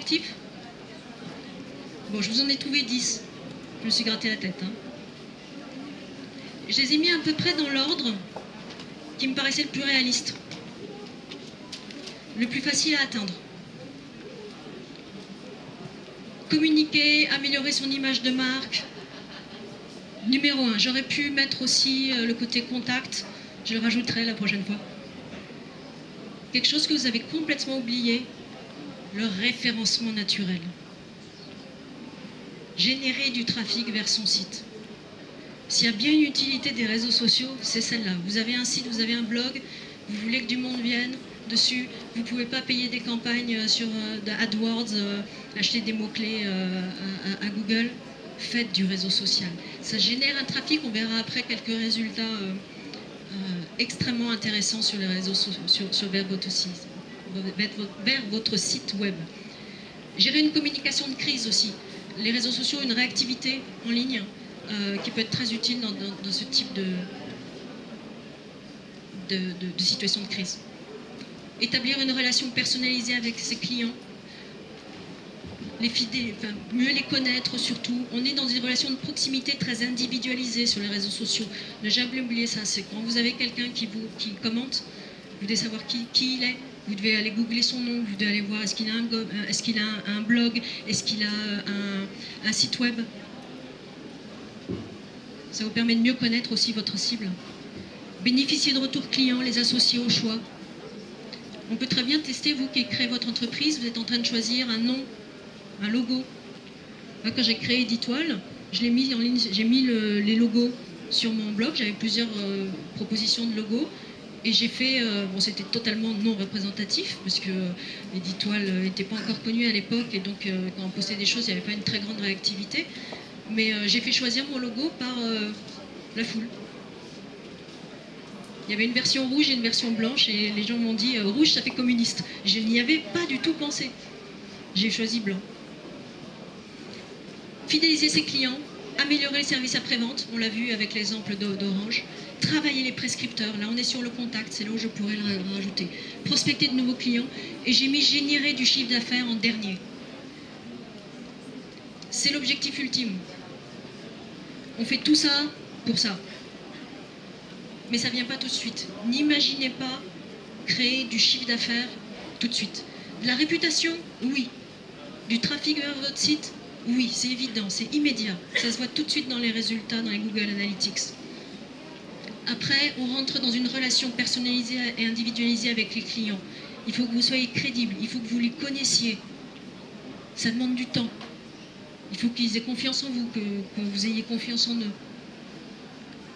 objectifs? Bon, je vous en ai trouvé 10. Je me suis gratté la tête. Hein. Je les ai mis à peu près dans l'ordre qui me paraissait le plus réaliste. Le plus facile à atteindre. Communiquer, améliorer son image de marque. Numéro 1, j'aurais pu mettre aussi le côté contact. Je le rajouterai la prochaine fois. Quelque chose que vous avez complètement oublié, le référencement naturel. Générer du trafic vers son site. S'il y a bien une utilité des réseaux sociaux, c'est celle-là. Vous avez un site, vous avez un blog, vous voulez que du monde vienne dessus, vous ne pouvez pas payer des campagnes sur AdWords, acheter des mots-clés à Google, faites du réseau social. Ça génère un trafic, on verra après quelques résultats extrêmement intéressants sur les réseaux sociaux, vers votre site web. Gérer une communication de crise aussi. Les réseaux sociaux, une réactivité en ligne qui peut être très utile dans ce type de situation de crise. Établir une relation personnalisée avec ses clients, mieux les connaître surtout. On est dans une relation de proximité très individualisée sur les réseaux sociaux. Ne jamais oublier ça, c'est quand vous avez quelqu'un qui commente, vous devez savoir qui il est, vous devez aller googler son nom, vous devez aller voir est-ce qu'il a un blog, est-ce qu'il a un site web. Ça vous permet de mieux connaître aussi votre cible. Bénéficier de retours clients, les associer au choix. On peut très bien tester, vous qui créez votre entreprise, vous êtes en train de choisir un nom, un logo. Moi, quand j'ai créé Editoile, je l'ai mis en ligne, j'ai mis les logos sur mon blog, j'avais plusieurs propositions de logos, et j'ai fait, bon c'était totalement non représentatif, parce que Editoile n'était pas encore connu à l'époque, et donc quand on postait des choses, il n'y avait pas une très grande réactivité, mais j'ai fait choisir mon logo par la foule. Il y avait une version rouge et une version blanche, et les gens m'ont dit rouge ça fait communiste. Je n'y avais pas du tout pensé. J'ai choisi blanc. Fidéliser ses clients, améliorer le service après-vente, on l'a vu avec l'exemple d'Orange. Travailler les prescripteurs, là on est sur le contact, c'est là où je pourrais le rajouter. Prospecter de nouveaux clients, et j'ai mis générer du chiffre d'affaires en dernier. C'est l'objectif ultime. On fait tout ça pour ça. Mais ça ne vient pas tout de suite. N'imaginez pas créer du chiffre d'affaires tout de suite. De la réputation, oui. Du trafic vers votre site, oui, c'est évident, c'est immédiat. Ça se voit tout de suite dans les résultats, dans les Google Analytics. Après, on rentre dans une relation personnalisée et individualisée avec les clients. Il faut que vous soyez crédible, il faut que vous les connaissiez. Ça demande du temps. Il faut qu'ils aient confiance en vous, que vous ayez confiance en eux.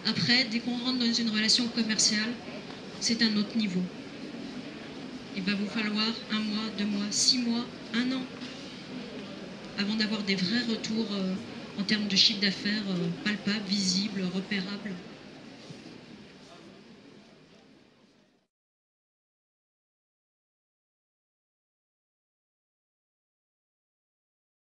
Après, dès qu'on rentre dans une relation commerciale, c'est un autre niveau. Il va vous falloir 1 mois, 2 mois, 6 mois, 1 an, avant d'avoir des vrais retours en termes de chiffre d'affaires palpables, visibles, repérables.